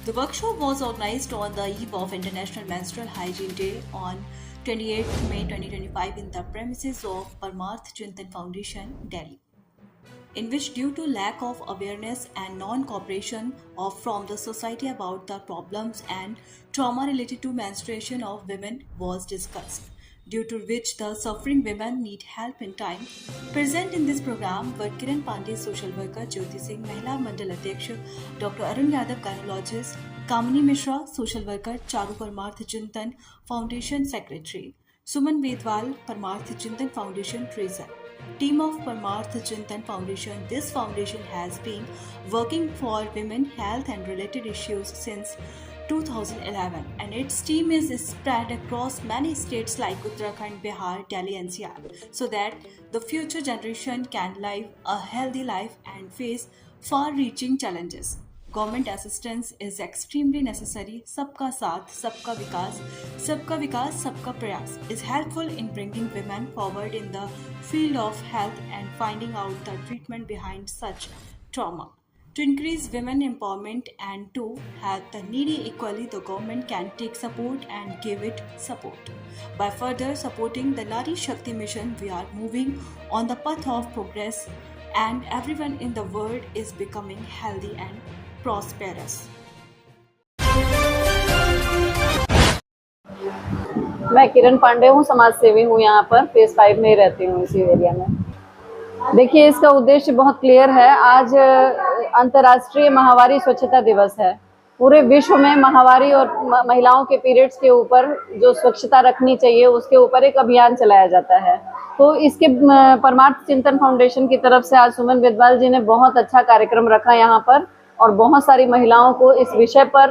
The workshop was organized on the eve of International Menstrual Hygiene Day on 28 May 2025 in the premises of Parmarth Chintan Foundation, Delhi, in which due to lack of awareness and non-cooperation from the society about the problems and trauma related to menstruation of women was discussed, due to which the suffering women need help in time. Present in this program were Kiran Pandey, social worker, Jyoti Singh, Mahila Mandal Adhyaksha, Dr. Arun Yadav, gynecologist, Kamini Mishra, social worker, Charu Parmarth Chintan Foundation secretary, Suman Vedwal, Parmarth Chintan Foundation treasurer. Team of Parmarth Chintan Foundation. This foundation has been working for women health and related issues since 2011, and its team is spread across many states like Uttarakhand, Bihar, Delhi, NCR, so that the future generation can live a healthy life and face far-reaching challenges. Government assistance is extremely necessary. Sabka Saath, Sabka Vikas, Sabka Prayas is helpful in bringing women forward in the field of health and finding out the treatment behind such trauma. To increase women empowerment and to help the needy equally, the government can take support and give it support. By further supporting the Nari Shakti mission, we are moving on the path of progress and everyone in the world is becoming healthy and prosperous. मैं किरण पांडे हूँ, समाज सेवी हूँ। यहाँ पर phase 5 में रहती हूँ, इसी एरिया में। देखिए, इसका उद्देश्य बहुत क्लियर है। आज अंतर्राष्ट्रीय माहवारी स्वच्छता दिवस है। पूरे विश्व में माहवारी और महिलाओं के पीरियड्स के ऊपर जो स्वच्छता रखनी चाहिए, उसके ऊपर एक अभियान चलाया जाता है। तो इसके परमार्थ चिंतन फाउंडेशन की तरफ से आज सुमन वेदवाल जी ने बहुत अच्छा कार्यक्रम रखा यहाँ पर और बहुत सारी महिलाओं को इस विषय पर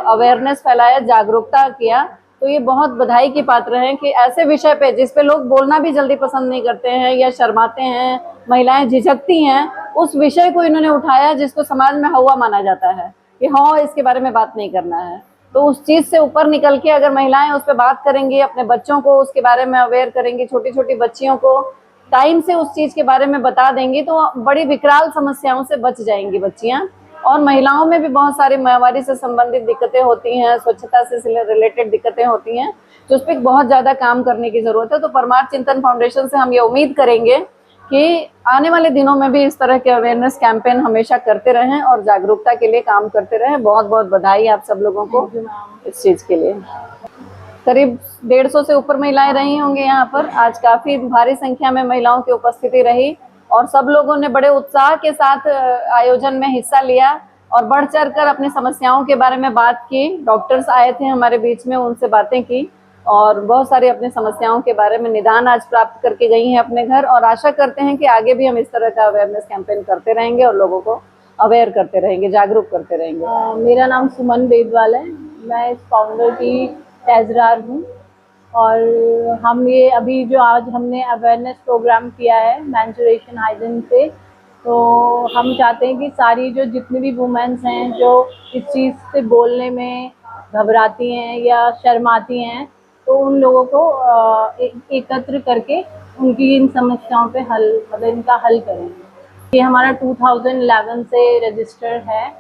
अवेयरनेस फैलाया, जागरूकता किया। तो ये बहुत बधाई की पात्र हैं कि ऐसे विषय पे जिस पे लोग बोलना भी जल्दी पसंद नहीं करते हैं या शर्माते हैं, महिलाएं झिझकती हैं, उस विषय को इन्होंने उठाया जिसको समाज में हवा माना जाता है कि हाँ, इसके बारे में बात नहीं करना है। तो उस चीज़ से ऊपर निकल के अगर महिलाएं उस पर बात करेंगी, अपने बच्चों को उसके बारे में अवेयर करेंगी, छोटी छोटी बच्चियों को टाइम से उस चीज़ के बारे में बता देंगी, तो बड़ी विकराल समस्याओं से बच जाएंगी बच्चियाँ। और महिलाओं में भी बहुत सारी माहवारी से संबंधित दिक्कतें होती हैं, स्वच्छता से रिलेटेड दिक्कतें होती हैं, जो उस पर बहुत ज़्यादा काम करने की ज़रूरत है। तो परमार्थ चिंतन फाउंडेशन से हम ये उम्मीद करेंगे कि आने वाले दिनों में भी इस तरह के अवेयरनेस कैंपेन हमेशा करते रहें और जागरूकता के लिए काम करते रहें। बहुत बहुत बधाई आप सब लोगों को इस चीज़ के लिए। करीब 150 से ऊपर महिलाएं रही होंगी यहाँ पर। आज काफ़ी भारी संख्या में महिलाओं की उपस्थिति रही और सब लोगों ने बड़े उत्साह के साथ आयोजन में हिस्सा लिया और बढ़ चढ़ कर अपनी समस्याओं के बारे में बात की। डॉक्टर्स आए थे हमारे बीच में, उनसे बातें की और बहुत सारी अपनी समस्याओं के बारे में निदान आज प्राप्त करके गई हैं अपने घर। और आशा करते हैं कि आगे भी हम इस तरह का अवेयरनेस कैंपेन करते रहेंगे और लोगों को अवेयर करते रहेंगे, जागरूक करते रहेंगे। मेरा नाम सुमन वेदवाल है, मैं इस फाउंडर की ट्रेजरर हूँ और हम ये अभी जो आज हमने अवेयरनेस प्रोग्राम किया है मेंस्ट्रुएशन हाइजीन पे, तो हम चाहते हैं कि सारी जो जितनी भी वुमेन्स हैं जो इस चीज़ से बोलने में घबराती हैं या शर्माती हैं, तो उन लोगों को एकत्र करके उनकी इन समस्याओं पे हल, मतलब इनका हल करेंगे। ये हमारा 2011 से रजिस्टर है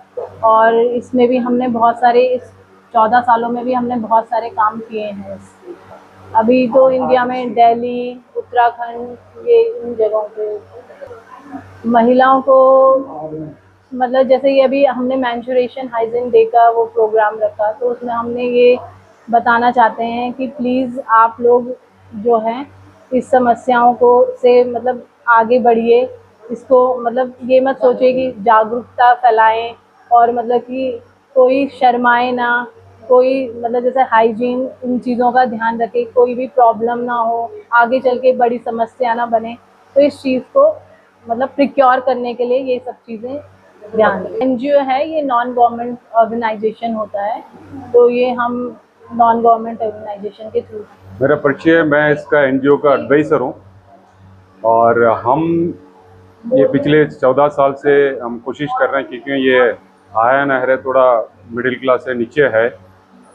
और इसमें भी हमने बहुत सारे, इस 14 सालों में भी हमने बहुत सारे काम किए हैं। अभी तो इंडिया में दिल्ली, उत्तराखंड, ये इन जगहों पे महिलाओं को, मतलब जैसे ये अभी हमने मेंस्ट्रुएशन हाइजीन डे का वो प्रोग्राम रखा, तो उसमें हमने ये बताना चाहते हैं कि प्लीज़ आप लोग जो हैं इस समस्याओं को से मतलब आगे बढ़िए। इसको मतलब ये मत सोचिए कि जागरूकता फैलाएं और मतलब कि कोई शर्माए ना, कोई मतलब जैसे हाइजीन, इन चीज़ों का ध्यान रखे, कोई भी प्रॉब्लम ना हो, आगे चल के बड़ी समस्या ना बने। तो इस चीज़ को मतलब प्रिक्योर करने के लिए ये सब चीज़ें ध्यान दें। NGO है, ये नॉन गवर्नमेंट ऑर्गेनाइजेशन होता है, तो ये हम नॉन गवर्नमेंट ऑर्गेनाइजेशन के थ्रू। मेरा परिचय, मैं इसका NGO का एडवाइज़र हूँ और हम ये पिछले 14 साल से हम कोशिश कर रहे हैं, क्योंकि ये आया नहर थोड़ा मिडिल क्लास से नीचे है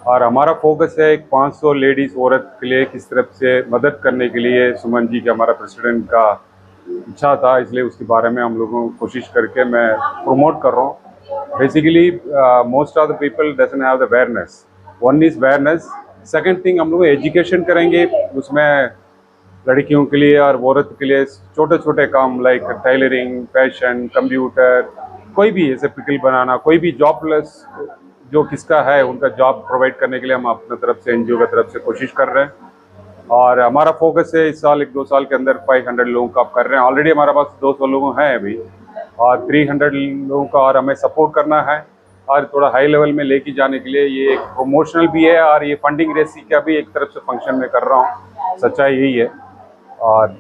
और हमारा फोकस है एक 500 लेडीज़ औरत के लिए किस तरफ से मदद करने के लिए। सुमन जी के, हमारा प्रेसिडेंट का इच्छा था, इसलिए उसके बारे में हम लोगों को कोशिश करके मैं प्रमोट कर रहा हूँ। basically most of the people doesn't have the awareness. One is awareness, second thing हम लोग एजुकेशन करेंगे, उसमें लड़कियों के लिए और औरत के लिए छोटे छोटे काम लाइक टेलरिंग, फैशन, कंप्यूटर, कोई भी ऐसे पिकल बनाना, कोई भी जॉबलेस जो किसका है उनका जॉब प्रोवाइड करने के लिए हम अपने तरफ से एनजीओ की तरफ से कोशिश कर रहे हैं। और हमारा फोकस है इस साल 1-2 साल के अंदर 500 लोगों का कर रहे हैं। ऑलरेडी हमारे पास 200 लोग हैं अभी, और 300 लोगों का और हमें सपोर्ट करना है और थोड़ा हाई लेवल में लेके जाने के लिए ये एक प्रमोशनल भी है और ये फंडिंग रेसी का भी एक तरफ से फंक्शन में कर रहा हूँ। सच्चाई यही है और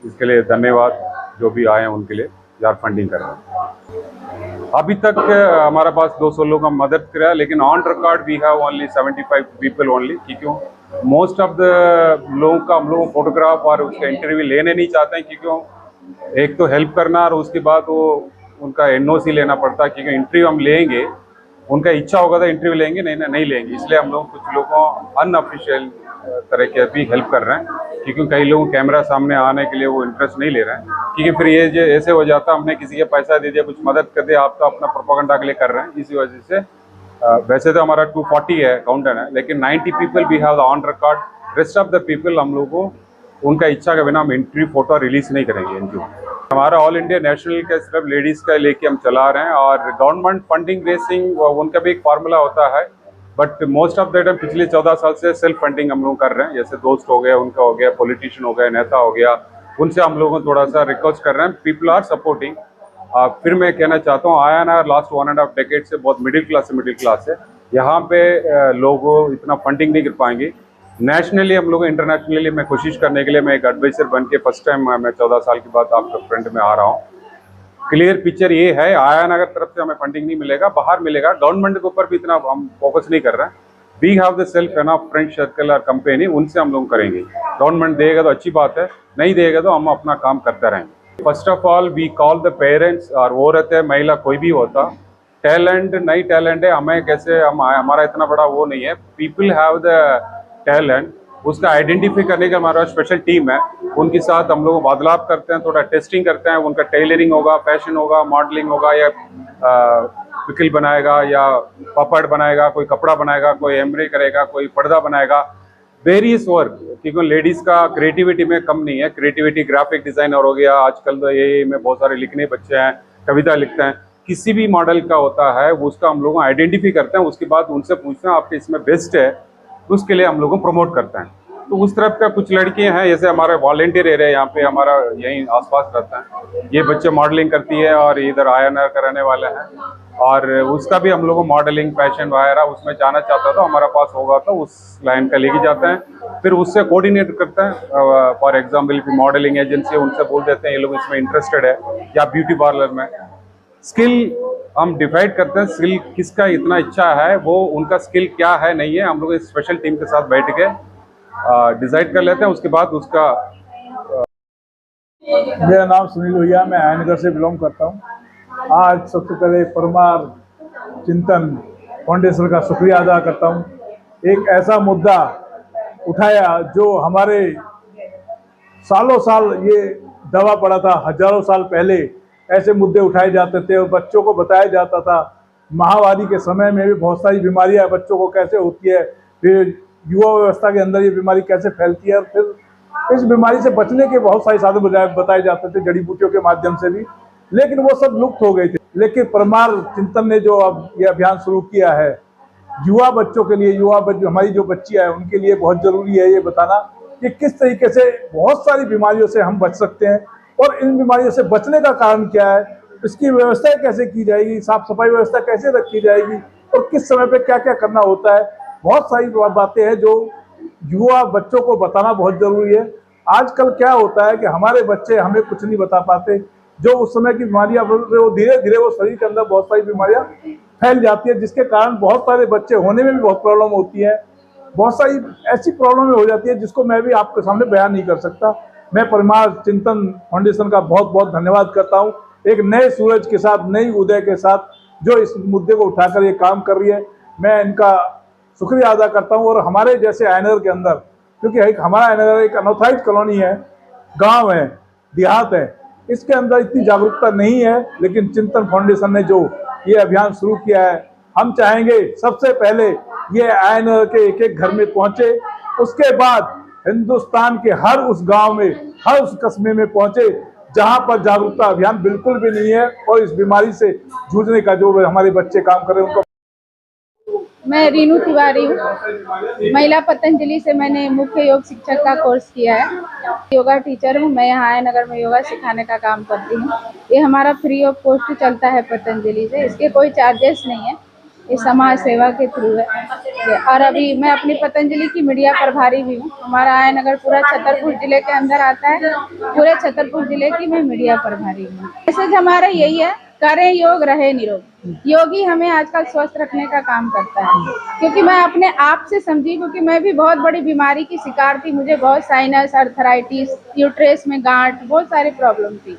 इसके लिए धन्यवाद जो भी आए हैं उनके लिए यार फंडिंग कर रहे हैं। अभी तक हमारे पास 200 लोगों का मदद करा, लेकिन on record we have only 75 people only, क्योंकि मोस्ट ऑफ द लोगों का हम लोग फोटोग्राफ और उसका इंटरव्यू लेने नहीं चाहते हैं, क्योंकि एक तो हेल्प करना और उसके बाद वो उनका एनओसी लेना पड़ता है, क्योंकि इंटरव्यू हम लेंगे उनका इच्छा होगा तो इंटरव्यू लेंगे, नहीं लेंगे। इसलिए हम लोग कुछ लोगों अनऑफिशियल तरह के भी हेल्प कर रहे हैं, क्योंकि कई लोगों कैमरा सामने आने के लिए वो इंटरेस्ट नहीं ले रहे हैं, क्योंकि फिर ये जो ऐसे हो जाता हमने किसी के पैसा दे दिया, कुछ मदद कर दिया, आप तो अपना प्रोपेगेंडा के लिए कर रहे हैं। इसी वजह से वैसे तो हमारा 240 है काउंटर है, लेकिन 90 people we have on record. Rest of the people हम लोग को उनका इच्छा के बिना हम इंटरव्यू फोटो रिलीज नहीं करेंगे। एनजीओ हमारा ऑल इंडिया नेशनल का सिर्फ लेडीज़ का लेके हम चला रहे हैं, और गवर्नमेंट फंडिंग रेसिंग उनका भी एक फार्मूला होता है, but most of the time पिछले 14 साल से सेल्फ फंडिंग हम लोग कर रहे हैं। जैसे दोस्त हो गया, उनका हो गया, पॉलिटिशियन हो गया, नेता हो गया, उनसे हम लोगों को थोड़ा सा रिक्वेस्ट कर रहे हैं। People are supporting. फिर मैं कहना चाहता हूँ, आया ना लास्ट 1.5 डेकेड से बहुत मिडिल क्लास है, यहाँ पे लोग इतना फंडिंग नहीं कर पाएंगे। नेशनली हम लोग इंटरनेशनली मैं कोशिश करने के लिए मैं एक एडवाइजर बन के फर्स्ट टाइम मैं 14 साल के बाद आपका फ्रंट में आ रहा हूँ। क्लियर पिक्चर ये है, आया नगर तरफ से हमें फंडिंग नहीं मिलेगा, बाहर मिलेगा। गवर्नमेंट के ऊपर भी इतना हम फोकस नहीं कर रहे हैं। We have the self enough friend circle और कंपनी, उनसे हम लोग करेंगे। गवर्नमेंट देगा तो अच्छी बात है, नहीं देगा तो हम अपना काम करते रहेंगे। First of all we call the parents, और औरत है महिला कोई भी होता, टैलेंट नहीं टैलेंट है, हमें कैसे हमारा इतना बड़ा वो नहीं है। पीपल हैव द टैलेंट, उसका आइडेंटिफाई करने का हमारा स्पेशल टीम है, उनके साथ हम लोग वार्तालाप करते हैं, थोड़ा टेस्टिंग करते हैं। उनका टेलरिंग होगा, फैशन होगा, मॉडलिंग होगा, या पिकल बनाएगा, या पापड़ बनाएगा, कोई कपड़ा बनाएगा, कोई एम्ब्रॉयडरी करेगा, कोई पर्दा बनाएगा, वेरियस वर्क। क्योंकि लेडीज़ का क्रिएटिविटी में कम नहीं है। क्रिएटिविटी ग्राफिक डिज़ाइनर हो गया, आजकल तो ये में बहुत सारे लिखने बच्चे हैं, कविता लिखते हैं, किसी भी मॉडल का होता है वो उसका हम लोग आइडेंटिफाई करते हैं। उसके बाद उनसे पूछते हैं आपके इसमें बेस्ट है, उसके लिए हम लोगों को प्रमोट करते हैं। तो उस तरफ का कुछ लड़कियां हैं, जैसे हमारे वॉलेंटियर एरिया यहाँ पे हमारा यहीं आसपास रहता है, ये बच्चे मॉडलिंग करती है और इधर आयनर कराने वाले हैं, और उसका भी हम लोग को मॉडलिंग फैशन वगैरह उसमें जाना चाहता था, हमारा पास होगा तो उस लाइन का लेके जाते हैं। फिर उससे कोऑर्डिनेट करते हैं। फॉर एग्जाम्पल मॉडलिंग एजेंसी है, उनसे बोल देते हैं ये लोग इसमें इंटरेस्टेड है, या ब्यूटी पार्लर में। स्किल हम डिवाइड करते हैं, स्किल किसका इतना इच्छा है, वो उनका स्किल क्या है नहीं है, हम लोग इस स्पेशल टीम के साथ बैठ के डिसाइड कर लेते हैं। उसके बाद उसका मेरा नाम सुनील भैया, मैं आयनगर से बिलोंग करता हूँ। आज सबसे पहले परमार चिंतन फाउंडेशन का शुक्रिया अदा करता हूँ। एक ऐसा मुद्दा उठाया जो हमारे सालों साल ये दबा पड़ा था, हजारों साल पहले ऐसे मुद्दे उठाए जाते थे और बच्चों को बताया जाता था। महामारी के समय में भी बहुत सारी बीमारियां बच्चों को कैसे होती है, फिर युवा व्यवस्था के अंदर ये बीमारी कैसे फैलती है, और फिर इस बीमारी से बचने के बहुत सारे साधन बताए जाते थे जड़ी बूटियों के माध्यम से भी, लेकिन वो सब लुप्त हो गए थे। लेकिन परमार चिंतन ने जो अब ये अभियान शुरू किया है, युवा बच्चों के लिए, हमारी जो बच्चियां हैं उनके लिए बहुत जरूरी है ये बताना कि किस तरीके से बहुत सारी बीमारियों से हम बच सकते हैं, और इन बीमारियों से बचने का कारण क्या है, इसकी व्यवस्था कैसे की जाएगी, साफ सफाई व्यवस्था कैसे रखी जाएगी, और किस समय पे क्या क्या करना होता है। बहुत सारी बातें हैं जो युवा बच्चों को बताना बहुत जरूरी है। आजकल क्या होता है कि हमारे बच्चे हमें कुछ नहीं बता पाते, जो उस समय की बीमारियां वो धीरे धीरे वो शरीर के अंदर बहुत सारी बीमारियां फैल जाती है, जिसके कारण बहुत सारे बच्चे होने में भी बहुत प्रॉब्लम होती है। बहुत सारी ऐसी प्रॉब्लम हो जाती है जिसको मैं भी आपके सामने बयान नहीं कर सकता। मैं परमार चिंतन फाउंडेशन का बहुत बहुत धन्यवाद करता हूँ, एक नए सूरज के साथ, नई उदय के साथ जो इस मुद्दे को उठाकर ये काम कर रही है। मैं इनका शुक्रिया अदा करता हूँ। और हमारे जैसे आयनगर के अंदर, क्योंकि हमारा आयनगर एक अनऑथराइज्ड कॉलोनी है, गांव है, देहात है, इसके अंदर इतनी जागरूकता नहीं है, लेकिन चिंतन फाउंडेशन ने जो ये अभियान शुरू किया है। हम चाहेंगे सबसे पहले ये आयन के एक एक घर में पहुंचे, उसके बाद हिंदुस्तान के हर उस गांव में, हर उस कस्बे में पहुंचे जहां पर जागरूकता अभियान बिल्कुल भी नहीं है और इस बीमारी से जूझने का जो हमारे बच्चे काम कर रहे हैं उनको। मैं रीनू तिवारी हूँ, महिला पतंजलि से मैंने मुख्य योग शिक्षक का कोर्स किया है। योगा टीचर हूँ, मैं यहाँ आयनगर में योगा सिखाने का काम करती हूँ। ये हमारा फ्री ऑफ कॉस्ट चलता है पतंजलि से, इसके कोई चार्जेस नहीं है, ये समाज सेवा के थ्रू है। और अभी मैं अपनी पतंजलि की मीडिया प्रभारी भी हूँ। हमारा आयनगर पूरा छतरपुर जिले के अंदर आता है, पूरे छतरपुर जिले की मैं मीडिया प्रभारी हूँ। मैसेज हमारा यही है, करें योग, रहे निरोग। योगी हमें आजकल स्वस्थ रखने का काम करता है, क्योंकि मैं अपने आप से समझी, क्योंकि मैं भी बहुत बड़ी बीमारी की शिकार थी। मुझे बहुत साइनस, अर्थराइटिस, यूट्रेस में गांठ, बहुत सारी प्रॉब्लम थी।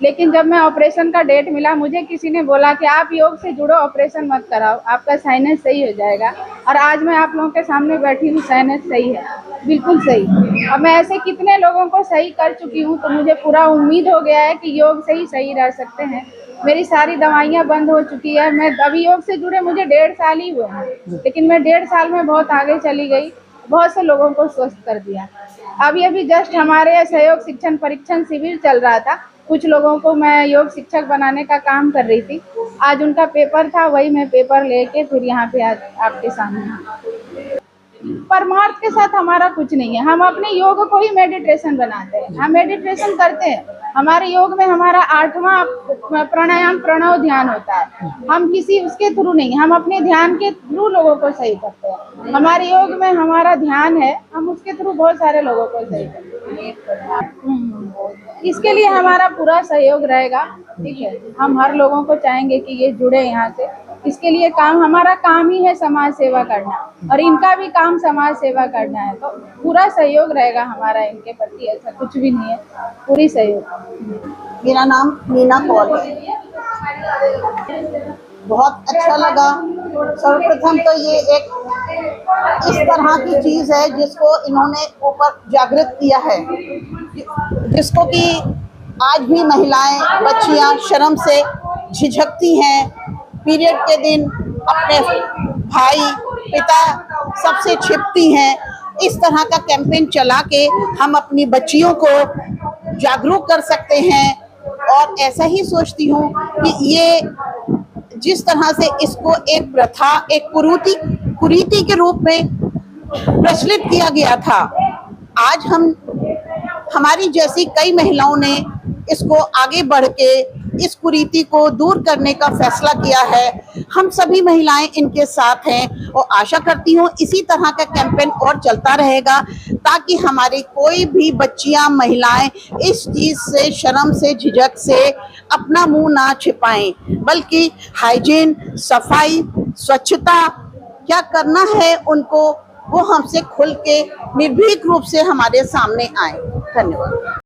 लेकिन जब मैं ऑपरेशन का डेट मिला, मुझे किसी ने बोला कि आप योग से जुड़ो, ऑपरेशन मत कराओ, आपका साइनस सही हो जाएगा। और आज मैं आप लोगों के सामने बैठी हूँ, साइनस सही है, बिल्कुल सही। और मैं ऐसे कितने लोगों को सही कर चुकी हूँ, तो मुझे पूरा उम्मीद हो गया है कि योग से ही सही रह सकते हैं। मेरी सारी दवाइयाँ बंद हो चुकी है। मैं अभी योग से जुड़े मुझे 1.5 साल ही हुए हैं, लेकिन मैं 1.5 साल में बहुत आगे चली गई, बहुत से लोगों को स्वस्थ कर दिया। अभी जस्ट हमारे सहयोग शिक्षण परीक्षण शिविर चल रहा था, कुछ लोगों को मैं योग शिक्षक बनाने का काम कर रही थी। आज उनका पेपर था, वही मैं पेपर लेके फिर यहाँ पे आज आपके सामने। परमार्थ के साथ हमारा कुछ नहीं है, हम अपने योग को ही मेडिटेशन बनाते हैं। हम मेडिटेशन करते हैं, हमारे योग में हमारा 8वां प्राणायाम प्रणव ध्यान होता है। हम किसी उसके थ्रू नहीं, हम अपने ध्यान के थ्रू लोगों को सही करते हैं। हमारे योग में हमारा ध्यान है, हम उसके थ्रू बहुत सारे लोगों को सही करते हैं। इसके लिए हमारा पूरा सहयोग रहेगा, ठीक है। हम हर लोगों को चाहेंगे कि ये जुड़े यहाँ से। इसके लिए हमारा काम ही है समाज सेवा करना, और इनका भी काम समाज सेवा करना है, तो पूरा सहयोग रहेगा हमारा इनके प्रति। ऐसा कुछ भी नहीं है, पूरी सहयोग। मेरा नाम मीना कौल है। बहुत अच्छा लगा। सर्वप्रथम तो ये एक इस तरह की चीज़ है जिसको इन्होंने ऊपर जागृत किया है, जिसको कि आज भी महिलाएं, बच्चियां शर्म से झिझकती हैं। पीरियड के दिन अपने भाई, पिता सबसे छिपती हैं। इस तरह का कैंपेन चला के हम अपनी बच्चियों को जागरूक कर सकते हैं। और ऐसा ही सोचती हूँ कि ये जिस तरह से इसको एक प्रथा, एक कुरीति के रूप में प्रचलित किया गया था, आज हमारी जैसी कई महिलाओं ने इसको आगे बढ़ के इस कुरीति को दूर करने का फैसला किया है। हम सभी महिलाएं इनके साथ हैं और आशा करती हूँ इसी तरह का कैंपेन और चलता रहेगा, ताकि हमारी कोई भी बच्चियां, महिलाएं इस चीज़ से, शर्म से, झिझक से अपना मुंह ना छिपाएं, बल्कि हाइजीन, सफाई, स्वच्छता क्या करना है उनको, वो हमसे खुल के निर्भीक रूप से हमारे सामने आए। धन्यवाद।